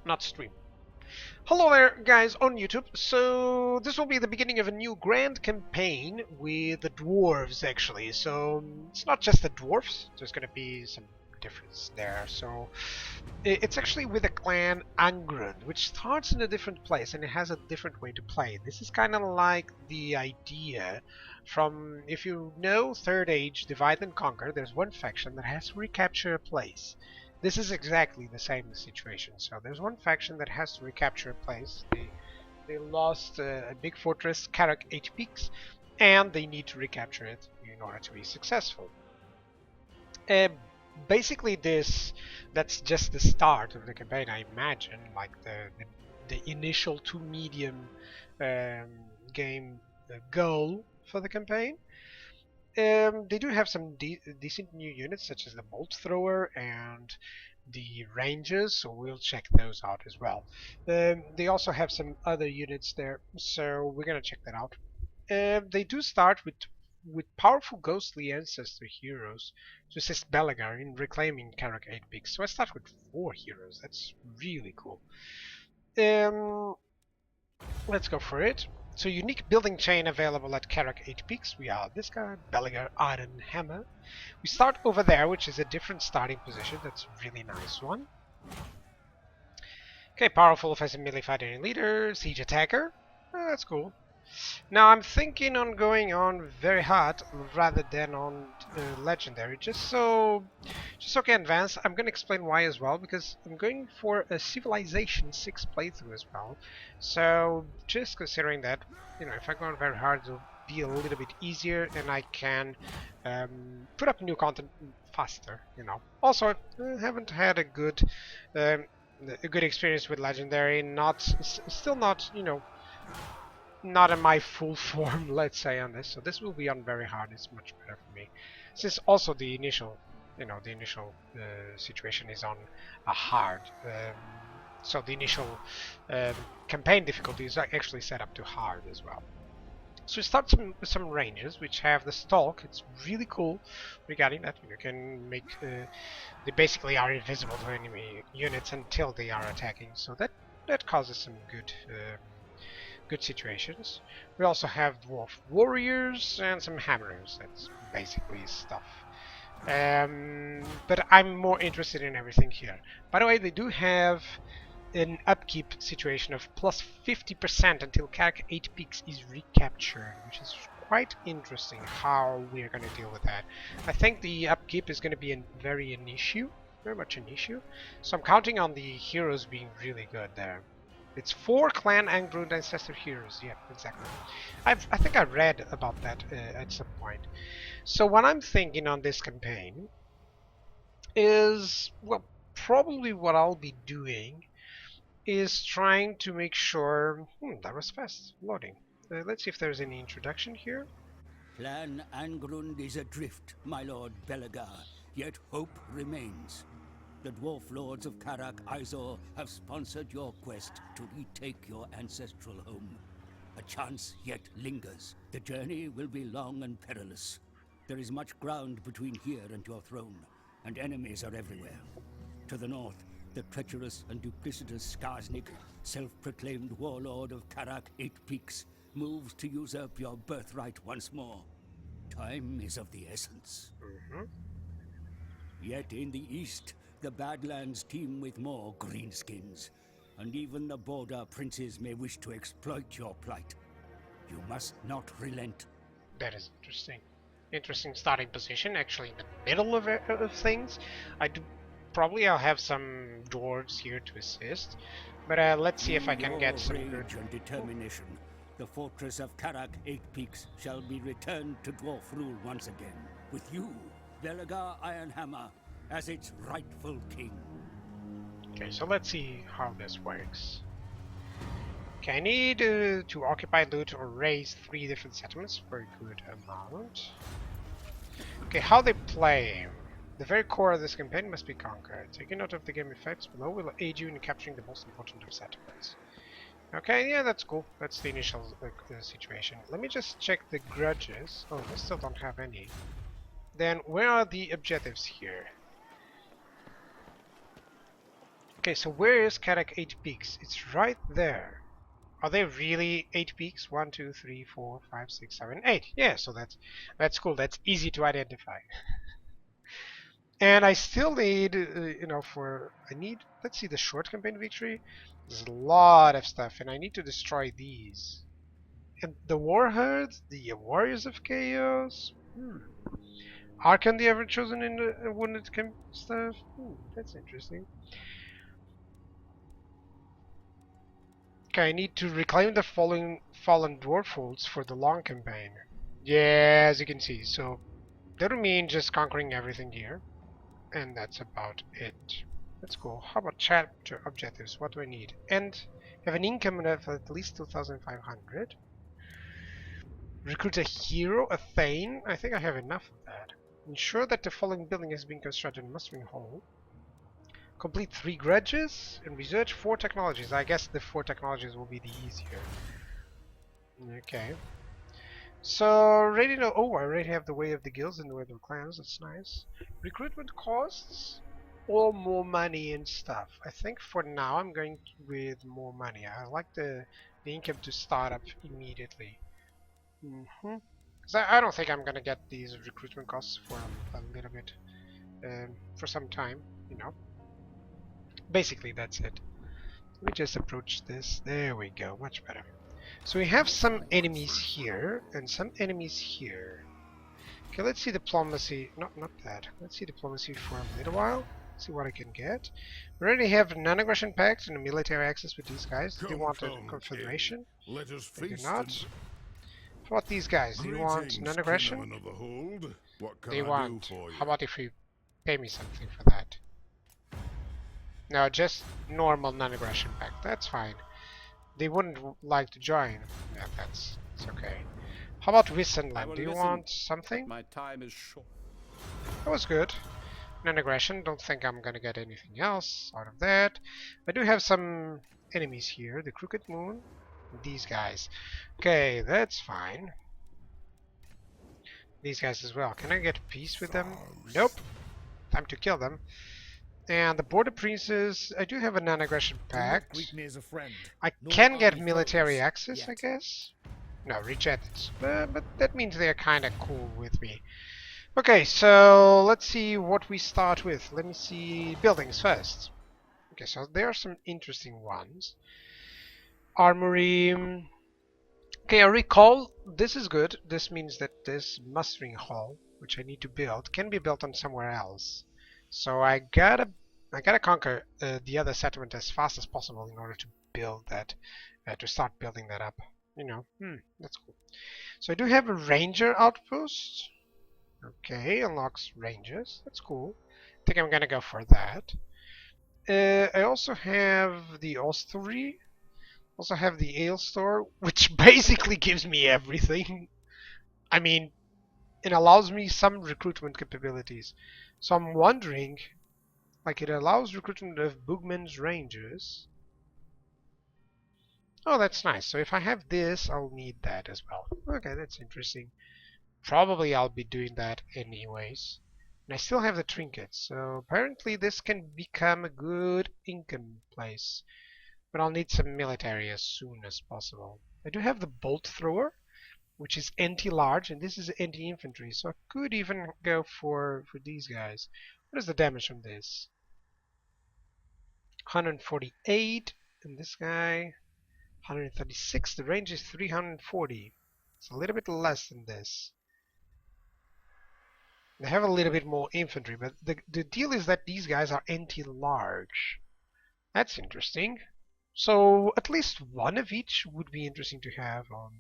not stream. Hello there, guys, on YouTube. So this will be the beginning of a new grand campaign with the Dwarves, actually. So it's not just the Dwarves. There's going to be some difference there. So it's actually with the Clan Angrund, which starts in a different place and it has a different way to play. This is kind of like the idea from, if you know Third Age Divide and Conquer, there's one faction that has to recapture a place. This is exactly the same situation. So there's one faction that has to recapture a place. They lost a big fortress, Karak Eight Peaks, and they need to recapture it in order to be successful. Basically, that's just the start of the campaign, I imagine, like the initial to medium game goal for the campaign. They do have some decent new units, such as the bolt thrower and the rangers, so we'll check those out as well. They also have some other units there, so we're gonna check that out. They do start with powerful ghostly ancestor heroes to assist Belegar in reclaiming Karak Eight Peaks. So I start with 4 heroes. That's really cool. Let's go for it. So unique building chain available at Karak Eight Peaks. We are this guy, Belegar Ironhammer. We start over there, which is a different starting position. That's a really nice one. Okay, powerful offensive melee fighting leader, siege attacker. Oh, that's cool. Now I'm thinking on going on very hard rather than on legendary, just so I can advance. I'm gonna explain why as well, because I'm going for a Civilization 6 playthrough as well. So just considering that, you know, if I go on very hard, it'll be a little bit easier, and I can put up new content faster. You know. Also, I haven't had a good experience with legendary. Still not, you know, not in my full form, let's say, on this. So this will be on very hard. It's much better for me, since also the initial, you know, the initial situation is on a hard. So the initial campaign difficulty is actually set up to hard as well. So we start some ranges which have the stalk. It's really cool regarding that. You can make they basically are invisible to enemy units until they are attacking. So that causes some good situations. We also have dwarf warriors and some hammerers. That's basically stuff. But I'm more interested in everything here. By the way, they do have an upkeep situation of plus 50% until Karak 8 Peaks is recaptured, which is quite interesting how we're going to deal with that. I think the upkeep is going to be very much an issue. So I'm counting on the heroes being really good there. It's 4 Clan Angrund ancestor heroes. Yeah, exactly. I think I read about that at some point. So what I'm thinking on this campaign is, well, probably what I'll be doing is trying to make sure... that was fast. Loading. Let's see if there's any introduction here. Clan Angrund is adrift, my lord Belegar, yet hope remains. The dwarf lords of Karak Eight have sponsored your quest to retake your ancestral home. A chance yet lingers. The journey will be long and perilous. There is much ground between here and your throne, and enemies are everywhere. To the north, the treacherous and duplicitous Skarsnik, self-proclaimed warlord of Karak Eight Peaks, moves to usurp your birthright once more. Time is of the essence. Yet in the east, the Badlands teem with more greenskins, and even the border princes may wish to exploit your plight. You must not relent. That is interesting. Interesting starting position, actually in the middle of things. I'll have some dwarves here to assist, but let's see if I can get some rage and determination. The fortress of Karak Eight Peaks shall be returned to dwarf rule once again, with you, Belegar Ironhammer, as its rightful king. Okay, so let's see how this works. Okay, I need to occupy, loot, or raise 3 different settlements for a good amount. Okay, how they play. The very core of this campaign must be conquered. Taking note of the game effects below will aid you in capturing the most important of settlements. Okay, yeah, that's cool. That's the initial situation. Let me just check the grudges. Oh, we still don't have any. Then, where are the objectives here? Okay, so where is Karak Eight Peaks? It's right there. Are they really 8 peaks? 1, 2, 3, 4, 5, 6, 7, 8. Yeah, so that's cool. That's easy to identify. And I still need, I need, let's see, the short campaign victory. There's a lot of stuff, and I need to destroy these. And the Warherds, the Warriors of Chaos. Archon the Ever Chosen in the Wounded Camp stuff. That's interesting. Okay, I need to reclaim the fallen dwarf holds for the long campaign. Yeah, as you can see. So that'll mean just conquering everything here. And that's about it. That's cool. How about chapter objectives? What do I need? And have an income of at least 2,500. Recruit a hero, a Thane. I think I have enough of that. Ensure that the following building has been constructed in Mustering Hall. Complete 3 grudges and research 4 technologies. I guess the 4 technologies will be the easier. Okay. So, ready to... Oh, I already have the Way of the Guilds and the Way of the Clans. That's nice. Recruitment costs or more money and stuff. I think for now I'm going with more money. I like the income to start up immediately. Because I don't think I'm going to get these recruitment costs for a little bit. For some time, you know. Basically, that's it. Let me just approach this. There we go. Much better. So we have some enemies here and some enemies here. Okay, let's see diplomacy. Not that. Let's see diplomacy for a little while. See what I can get. We already have non-aggression pact and a military access with these guys. Do they want a confederation? They do not. How about these guys? Do you want non-aggression? They want. How about if you pay me something for that? No, just normal non-aggression pact. That's fine. They wouldn't like to join. Yeah, that's okay. How about Wissenland? Do you want something? My time is short. That was good. Non-aggression. Don't think I'm gonna get anything else out of that. I do have some enemies here. The Crooked Moon. These guys. Okay, that's fine. These guys as well. Can I get peace with them? Nope. Time to kill them. And the Border Princes, I do have a non-aggression pact. I can get military access, I guess. No, reject. But that means they're kind of cool with me. Okay, so let's see what we start with. Let me see buildings first. Okay, so there are some interesting ones. Armory. Okay, I recall this is good. This means that this mustering hall, which I need to build, can be built on somewhere else. So I gotta conquer the other settlement as fast as possible in order to build that, to start building that up. You know, that's cool. So I do have a ranger outpost. Okay, unlocks rangers. That's cool. I think I'm gonna go for that. I also have the hostelry. Also have the ale store, which basically gives me everything. I mean, it allows me some recruitment capabilities. So I'm wondering, like, it allows recruitment of Boogman's Rangers. Oh, that's nice. So if I have this, I'll need that as well. Okay, that's interesting. Probably I'll be doing that anyways. And I still have the trinkets, so apparently this can become a good income place. But I'll need some military as soon as possible. I do have the bolt thrower, which is anti-large, and this is anti-infantry, so I could even go for these guys. What is the damage from this? 148, and this guy 136. The range is 340. It's a little bit less than this. They have a little bit more infantry, but the deal is that these guys are anti-large. That's interesting. So at least one of each would be interesting to have on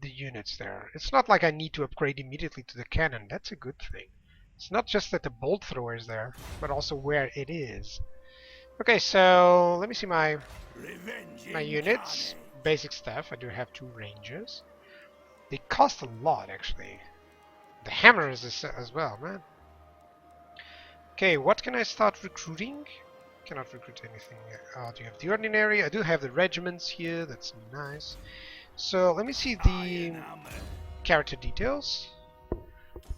the units there. It's not like I need to upgrade immediately to the cannon. That's a good thing. It's not just that the bolt thrower is there, but also where it is. Okay, so let me see my units. Basic stuff. I do have 2 rangers. They cost a lot, actually. The hammer is as well, man. Okay, what can I start recruiting? Cannot recruit anything. Do you have the ordinary? I do have the regiments here. That's nice. So let me see the character details.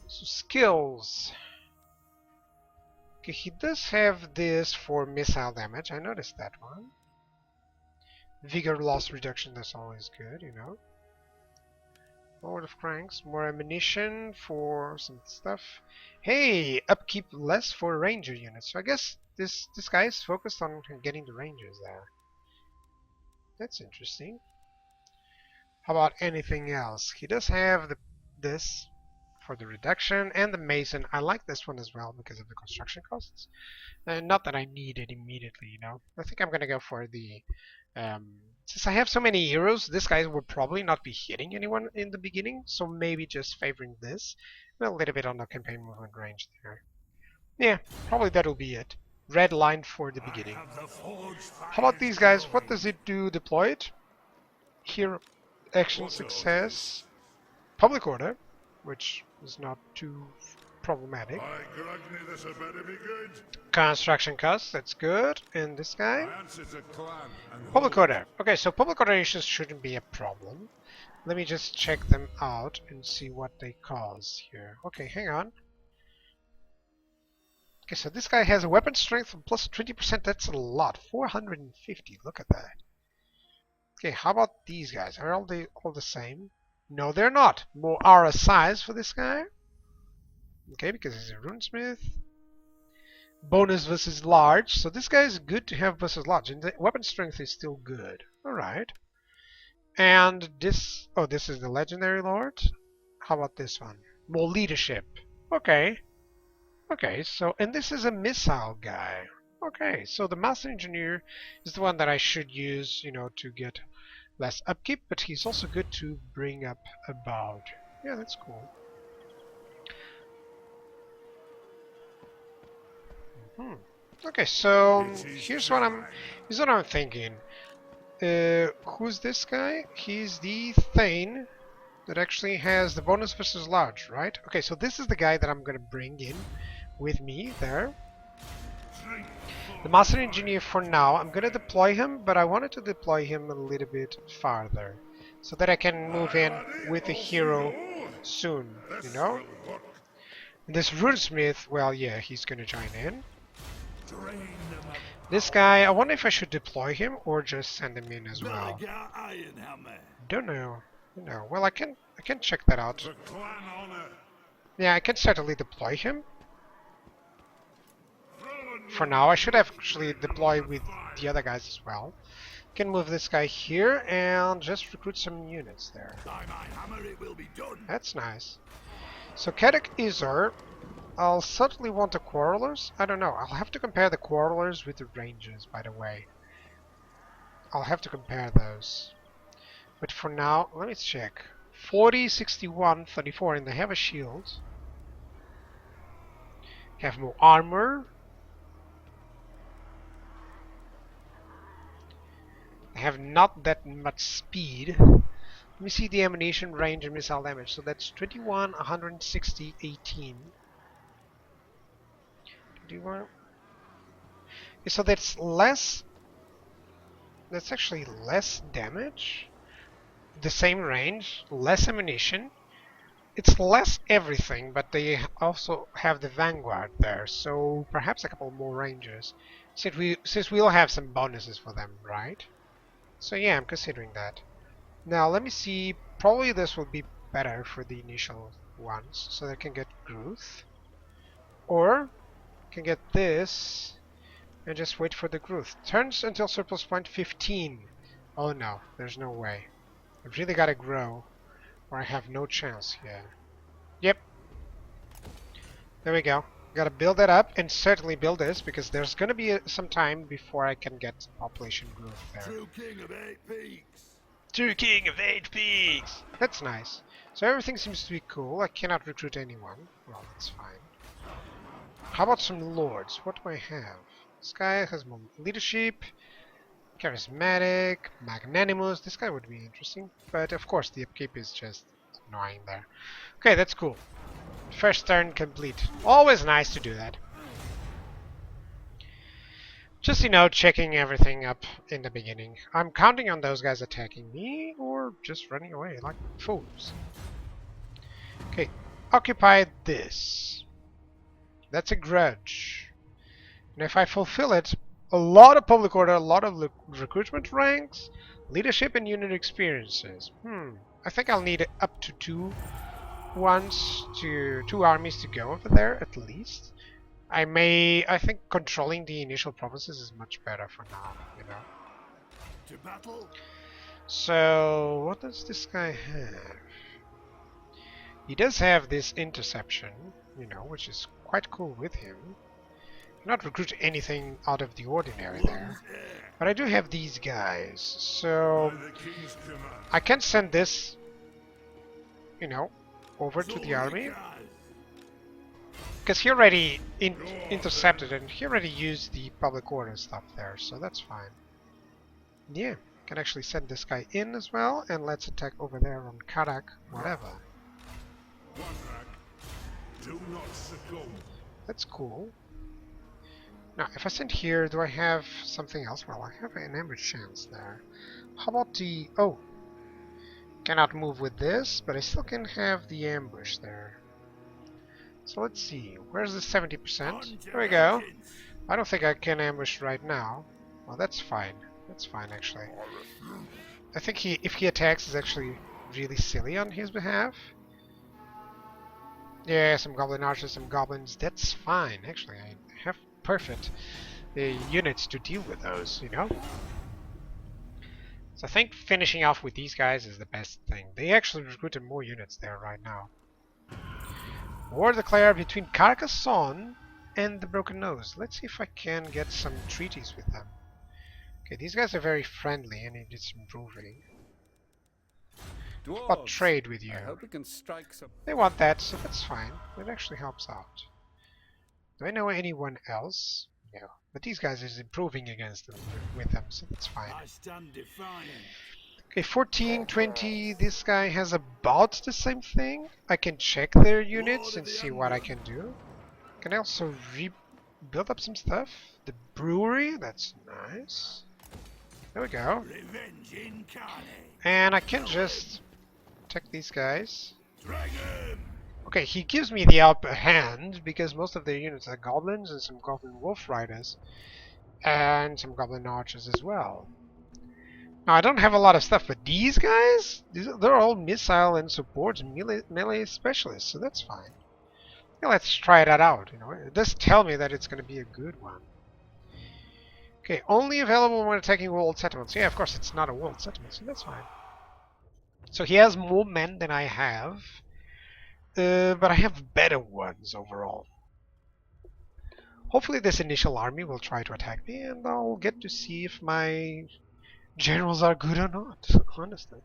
So skills. Okay, he does have this for missile damage. I noticed that one. Vigor loss reduction, that's always good, you know. Lord of Cranks, more ammunition for some stuff. Hey, upkeep less for ranger units. So I guess this guy is focused on getting the rangers there. That's interesting. How about anything else? He does have this for the reduction and the mason. I like this one as well because of the construction costs. Not that I need it immediately, you know. I think I'm gonna go for the since I have so many heroes, this guy will probably not be hitting anyone in the beginning, so maybe just favoring this. A little bit on the campaign movement range there. Yeah, probably that'll be it. Red line for the beginning. How about these guys? What does it do deployed? Hero action success. Public order, which is not too problematic. Construction costs, that's good. And this guy? Public order. Okay, so public order issues shouldn't be a problem. Let me just check them out and see what they cause here. Okay, hang on. Okay, so this guy has a weapon strength of plus 20%. That's a lot. 450. Look at that. Okay, how about these guys? Are they all the same? No, they're not. More aura size for this guy. Okay, because he's a runesmith. Bonus versus large. So this guy is good to have versus large. And the weapon strength is still good. Alright. And this... Oh, this is the legendary lord. How about this one? More leadership. Okay. Okay, so... And this is a missile guy. Okay, so the master engineer is the one that I should use, you know, to get less upkeep. But he's also good to bring up about. Yeah, that's cool. Okay, so here's what I'm thinking. Who's this guy? He's the Thane that actually has the bonus versus large, right? Okay, so this is the guy that I'm gonna bring in with me there. The Master Engineer for now, I'm gonna deploy him, but I wanted to deploy him a little bit farther so that I can move in with the hero soon, you know? This Runesmith, well, yeah, he's gonna join in. This guy, I wonder if I should deploy him or just send him in as well. Belegar Ironhammer. Don't know. No. Well, I can check that out. Yeah, I can certainly deploy him. For now, I should have actually deployed with the other guys as well. Can move this guy here and just recruit some units there. That's nice. So Karak Eight, I'll certainly want the Quarrelers. I don't know. I'll have to compare the Quarrelers with the Rangers, by the way. I'll have to compare those. But for now, let me check. 40, 61, 34, and they have a shield. Have more armor. They have not that much speed. Let me see the ammunition, range, and missile damage. So that's 21, 160, 18. 21. So that's less. That's actually less damage. The same range, less ammunition. It's less everything, but they also have the Vanguard there, so perhaps a couple more rangers. Since we'll have some bonuses for them, right? So yeah, I'm considering that. Now let me see. Probably this will be better for the initial ones, so they can get growth, or can get this and just wait for the growth. Turns until surplus point 15. Oh no, there's no way. I've really gotta grow, or I have no chance here. Yep. There we go. Gotta build that up, and certainly build this, because there's gonna be some time before I can get population growth there. True King of 8 Peaks. True King of 8 Peaks! That's nice. So everything seems to be cool. I cannot recruit anyone. Well, that's fine. How about some lords? What do I have? This guy has more leadership. Charismatic, magnanimous. This guy would be interesting, but of course the upkeep is just annoying there. Okay, that's cool. First turn complete. Always nice to do that. Just, you know, checking everything up in the beginning. I'm counting on those guys attacking me or just running away like fools. Okay, occupy this. That's a grudge. And if I fulfill it, a lot of public order, a lot of recruitment ranks, leadership, and unit experiences. I think I'll need up to two armies to go over there at least. I think controlling the initial provinces is much better for now, you know. To battle. So, what does this guy have? He does have this interception, you know, which is quite cool with him. Not recruit anything out of the ordinary there. But I do have these guys, so I can send this, you know, over to the army. Because he already intercepted and he already used the public order stuff there, so that's fine. Yeah, can actually send this guy in as well, and let's attack over there on Karak, whatever. That's cool. Now, if I send here, do I have something else? Well, I have an ambush chance there. How about the... Oh! Cannot move with this, but I still can have the ambush there. So let's see. Where's the 70%? There we go. I don't think I can ambush right now. Well, that's fine. That's fine, actually. I think if he attacks, is actually really silly on his behalf. Yeah, some goblin archers, some goblins. That's fine, actually. I have perfect units to deal with those, you know? So I think finishing off with these guys is the best thing. They actually recruited more units there right now. War declared between Carcassonne and the Broken Nose. Let's see if I can get some treaties with them. Okay, these guys are very friendly and it is improving. Dwarves, how about trade with you? I hope we can strike some... They want that, so that's fine. It actually helps out. Do I know anyone else? No. But these guys is improving against them with them, so that's fine. I stand defiant. Okay, 14, 20. This guy has about the same thing. I can check their units and see what I can do. Can I also build up some stuff? The brewery, that's nice. There we go. Revenge incarnate. And I can just attack these guys. Dragon. Okay, he gives me the upper hand because most of their units are goblins and some goblin wolf riders and some goblin archers as well. Now I don't have a lot of stuff, but these guys, they're all missile and support and melee specialists, so that's fine. Yeah, let's try that out. You know, it does tell me that it's going to be a good one. Okay, only available when attacking world settlements. Yeah, of course it's not a world settlement, so that's fine. So he has more men than I have. But I have better ones overall. Hopefully this initial army will try to attack me and I'll get to see if my generals are good or not, honestly.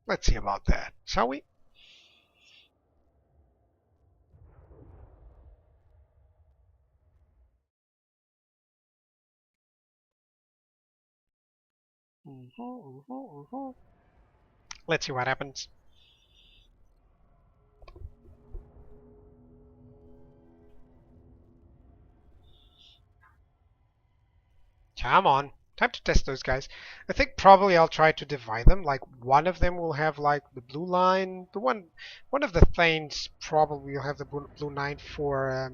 Let's see about that, shall we? Let's see what happens. Come on. Time to test those guys. I think probably I'll try to divide them. Like one of them will have like the blue line. One of the Thanes probably will have the blue line for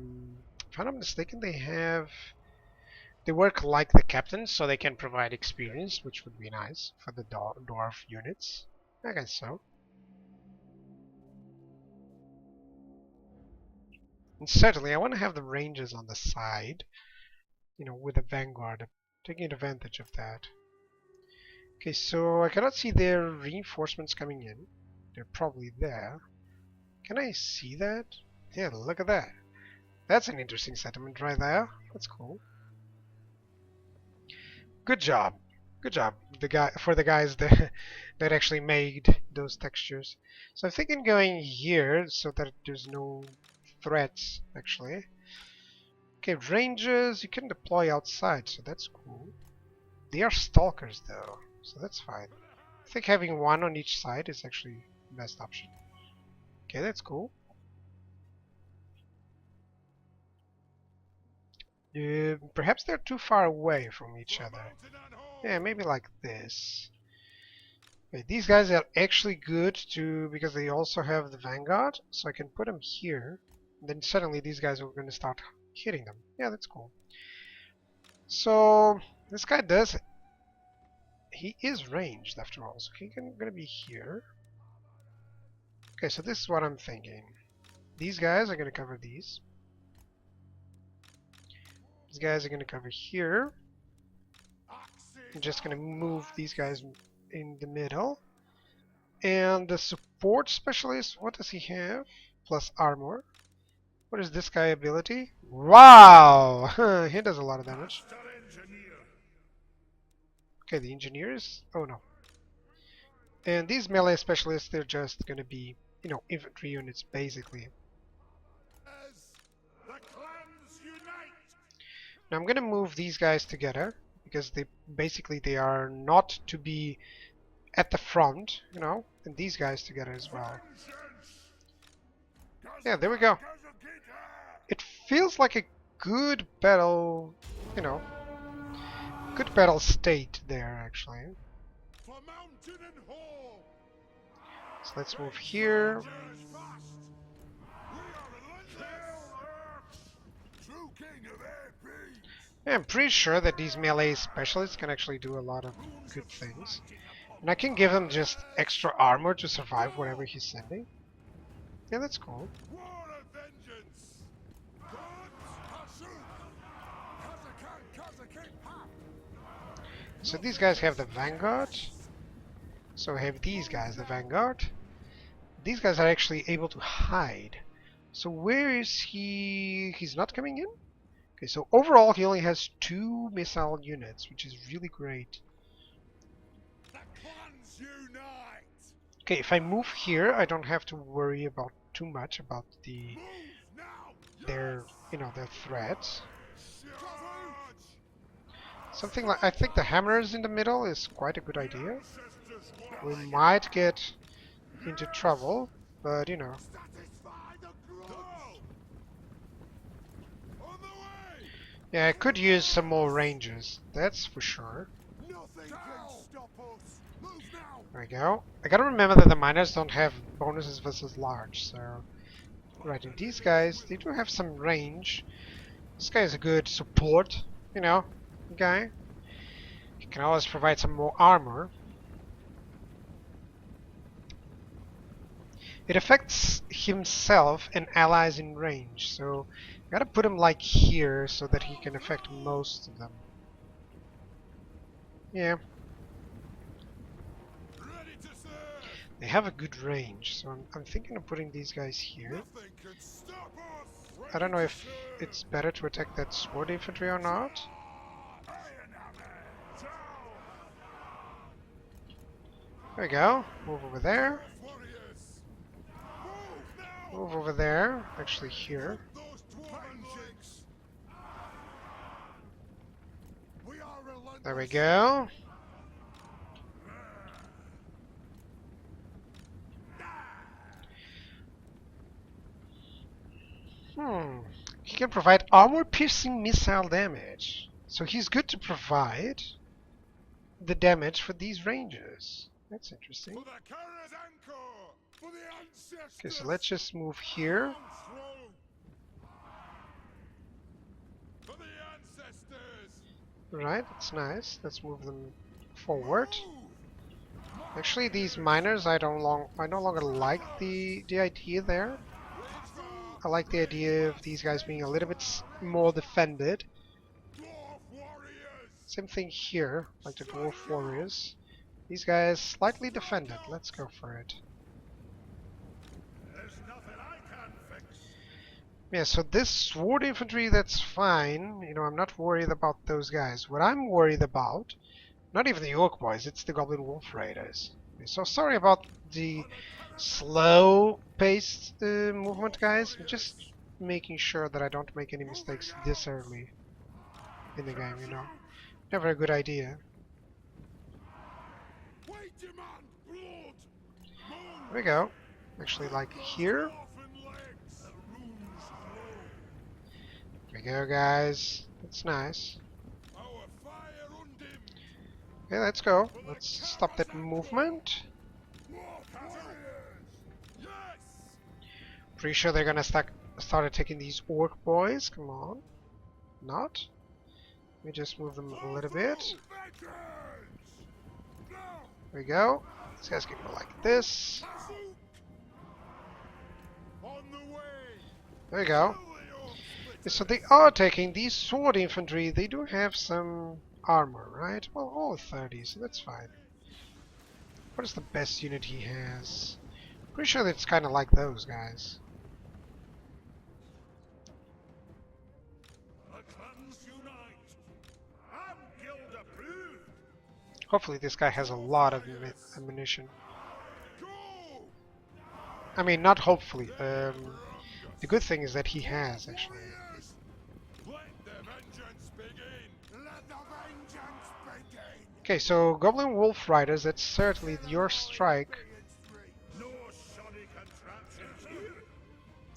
if I'm not mistaken they work like the captains, so they can provide experience, which would be nice for the dwarf units. I guess so. And certainly, I want to have the rangers on the side, you know, with the vanguard, taking advantage of that. Okay, so I cannot see their reinforcements coming in. They're probably there. Can I see that? Yeah, look at that. That's an interesting settlement right there. That's cool. Good job. Good job, the guys that actually made those textures. So I'm thinking going here so that there's no threats actually. Okay, rangers you can deploy outside, so that's cool. They are stalkers though, so that's fine. I think having one on each side is actually the best option. Okay, that's cool. Perhaps they're too far away from each other. Yeah, maybe like this. Okay, these guys are actually good too because they also have the vanguard, so I can put them here. Then suddenly these guys are going to start hitting them. Yeah, that's cool. So this guy does. He is ranged after all, so he's going to be here. Okay, so this is what I'm thinking. These guys are going to cover these. These guys are going to cover here. I'm just going to move these guys in the middle. And the support specialist, what does he have? Plus armor. What is this guy ability? Wow! He does a lot of damage. Okay, the engineers? Oh no. And these melee specialists, they're just gonna be, you know, infantry units basically. Now I'm gonna move these guys together because they are not to be at the front, you know, and these guys together as well. Yeah, there we go. It feels like a good battle, you know, good battle state there actually. So let's move here. Yeah, I'm pretty sure that these melee specialists can actually do a lot of good things. And I can give him just extra armor to survive whatever he's sending. Yeah, that's cool. So these guys have the Vanguard. So I have these guys, the Vanguard. These guys are actually able to hide. So where is he? He's not coming in? Okay, so overall he only has 2 missile units, which is really great. Okay, if I move here, I don't have to worry about too much about their threats. Something like, I think the hammers in the middle is quite a good idea. We might get into trouble, but you know. Yeah, I could use some more ranges, that's for sure. There we go. I gotta remember that the miners don't have bonuses versus large, so... Right, and these guys, they do have some range. This guy is a good support, you know, guy. He can always provide some more armor. It affects himself and allies in range, so I gotta put him like here so that he can affect most of them. Yeah. They have a good range, so I'm thinking of putting these guys here. I don't know if it's better to attack that sword infantry or not. There we go. Move over there. Move over there. Actually here. There we go. He can provide armor-piercing missile damage. So he's good to provide the damage for these ranges. That's interesting. Okay, so let's just move here. Right, that's nice. Let's move them forward. Actually, these miners, I no longer like the idea there. I like the idea of these guys being a little bit more defended. Same thing here, like the dwarf warriors. These guys slightly defended. Let's go for it. Yeah, so this sword infantry, that's fine. You know, I'm not worried about those guys. What I'm worried about, not even the Orc boys, it's the Goblin Wolf Raiders. So sorry about the slow-paced movement, guys. I'm just making sure that I don't make any mistakes this early in the game, you know. Never a good idea. There we go. Actually, like here. There we go, guys. That's nice. Okay, let's go. Let's stop that movement. Pretty sure they're gonna start attacking these orc boys. Come on. Not. Let me just move them a little bit. There we go. These guys can go like this. There we go. So they are taking these sword infantry. They do have some armor, right? Well, all 30, so that's fine. What is the best unit he has? Pretty sure it's kind of like those guys. Hopefully this guy has a lot of ammunition. I mean, not hopefully. The good thing is that he has, actually. Okay, so Goblin Wolf Riders, that's certainly your strike.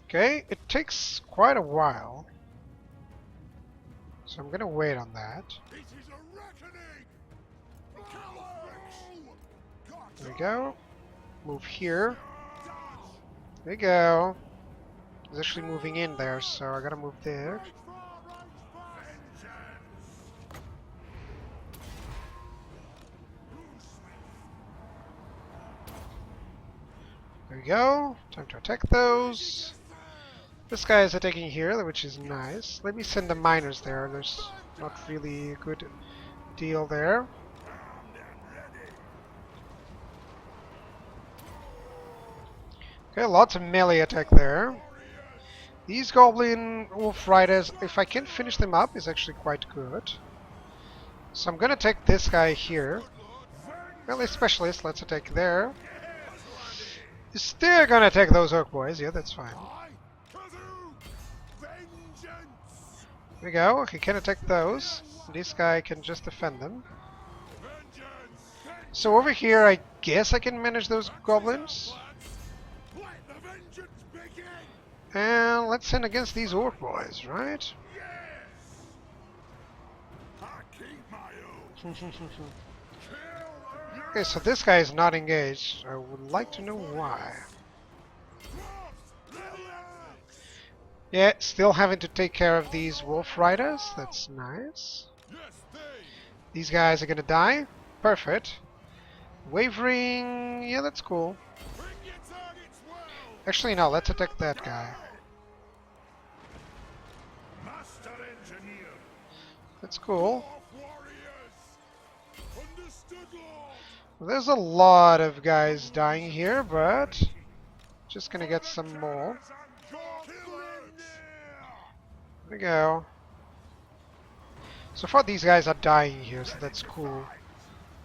Okay, it takes quite a while. So I'm gonna wait on that. There we go. Move here. There we go. He's actually moving in there, so I gotta move there. There we go. Time to attack those. This guy is attacking here, which is nice. Let me send the miners there. There's not really a good deal there. Okay, lots of melee attack there. These Goblin Wolf Riders, if I can finish them up, is actually quite good. So I'm gonna take this guy here. Melee Specialist, let's attack there. You're still gonna attack those Orc boys, yeah, that's fine. There we go, he can attack those. This guy can just defend them. So over here, I guess I can manage those goblins. And let's send against these orc boys, right? Okay, so this guy is not engaged. I would like to know why. Yeah, still having to take care of these wolf riders. That's nice. These guys are gonna die. Perfect. Wavering. Yeah, that's cool. Actually, no, let's attack that guy. That's cool. There's a lot of guys dying here, but just gonna get some more. There we go. So far these guys are dying here, so that's cool.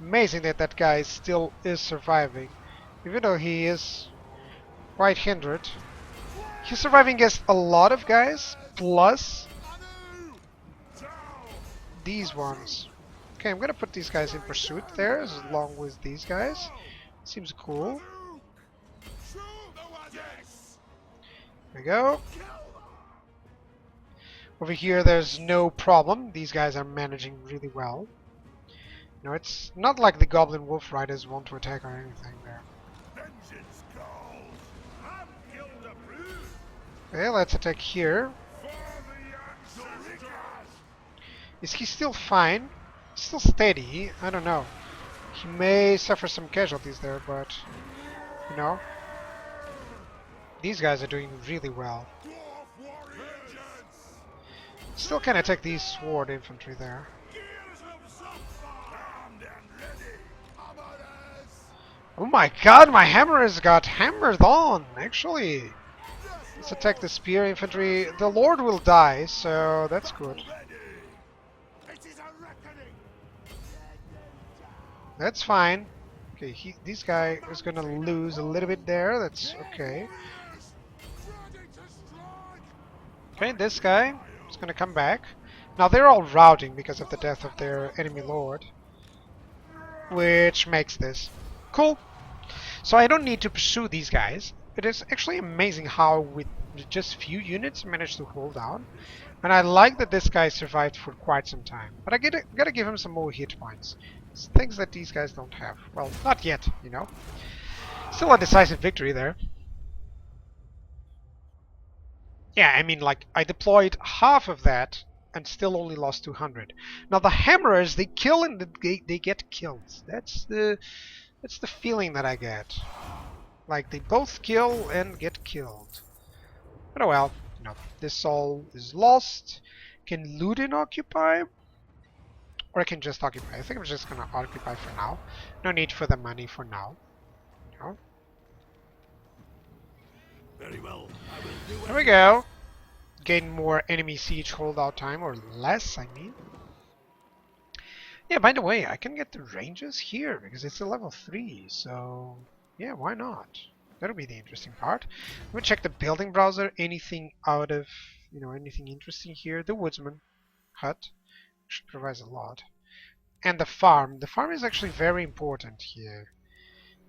Amazing that that guy still is surviving, even though he is quite hindered. He's surviving against a lot of guys, plus these ones. Okay, I'm gonna put these guys in pursuit there, along with these guys. Seems cool. There we go. Over here, there's no problem. These guys are managing really well. No, it's not like the Goblin Wolf Riders want to attack or anything there. Okay, let's attack here. Is he still fine? Still steady? I don't know. He may suffer some casualties there, but you know, these guys are doing really well. Still can attack these sword infantry there. Oh my god, my hammer has got hammered on, actually. Let's attack the spear infantry. The Lord will die, so that's good. That's fine. Okay, this guy is gonna lose a little bit there. That's okay. Okay, this guy is gonna come back. Now they're all routing because of the death of their enemy lord, which makes this cool. So I don't need to pursue these guys. It is actually amazing how with just few units managed to hold down. And I like that this guy survived for quite some time. But I gotta give him some more hit points. It's things that these guys don't have. Well, not yet, you know. Still a decisive victory there. Yeah, I mean, like, I deployed half of that and still only lost 200. Now the hammerers, they kill and they get killed. That's the feeling that I get. Like, they both kill and get killed. But oh well, you know, this all is lost. Can loot and occupy, or I can just occupy. I think I'm just gonna occupy for now. No need for the money for now. You know? Very well. I will do There we go. Gain more enemy siege holdout time, or less, I mean. Yeah, by the way, I can get the ranges here because it's a level 3, so yeah, why not? That'll be the interesting part. Let me check the building browser. Anything out of, you know, anything interesting here? The woodsman hut, which provides a lot. And the farm. The farm is actually very important here.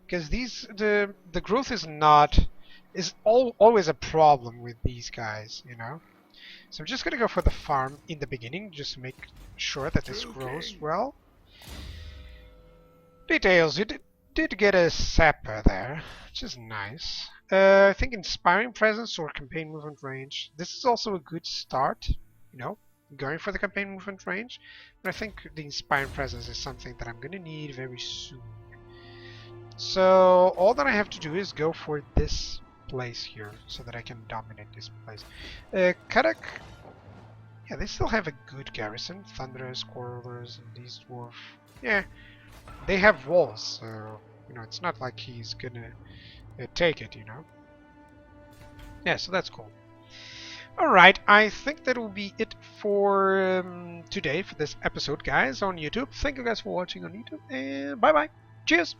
Because the growth is always a problem with these guys, you know. So I'm just gonna go for the farm in the beginning, just to make sure that this grows well. Details, you did get a sapper there, which is nice. I think inspiring presence or campaign movement range. This is also a good start, you know, going for the campaign movement range. But I think the inspiring presence is something that I'm gonna need very soon. So all that I have to do is go for this place here so that I can dominate this place. Karak, yeah, they still have a good garrison. Thunderers, Quarrelers, and these dwarf. Yeah, they have walls, so you know it's not like he's gonna take it, you know. Yeah, so that's cool. Alright, I think that will be it for today, for this episode, guys, on YouTube. Thank you guys for watching on YouTube, and bye bye. Cheers!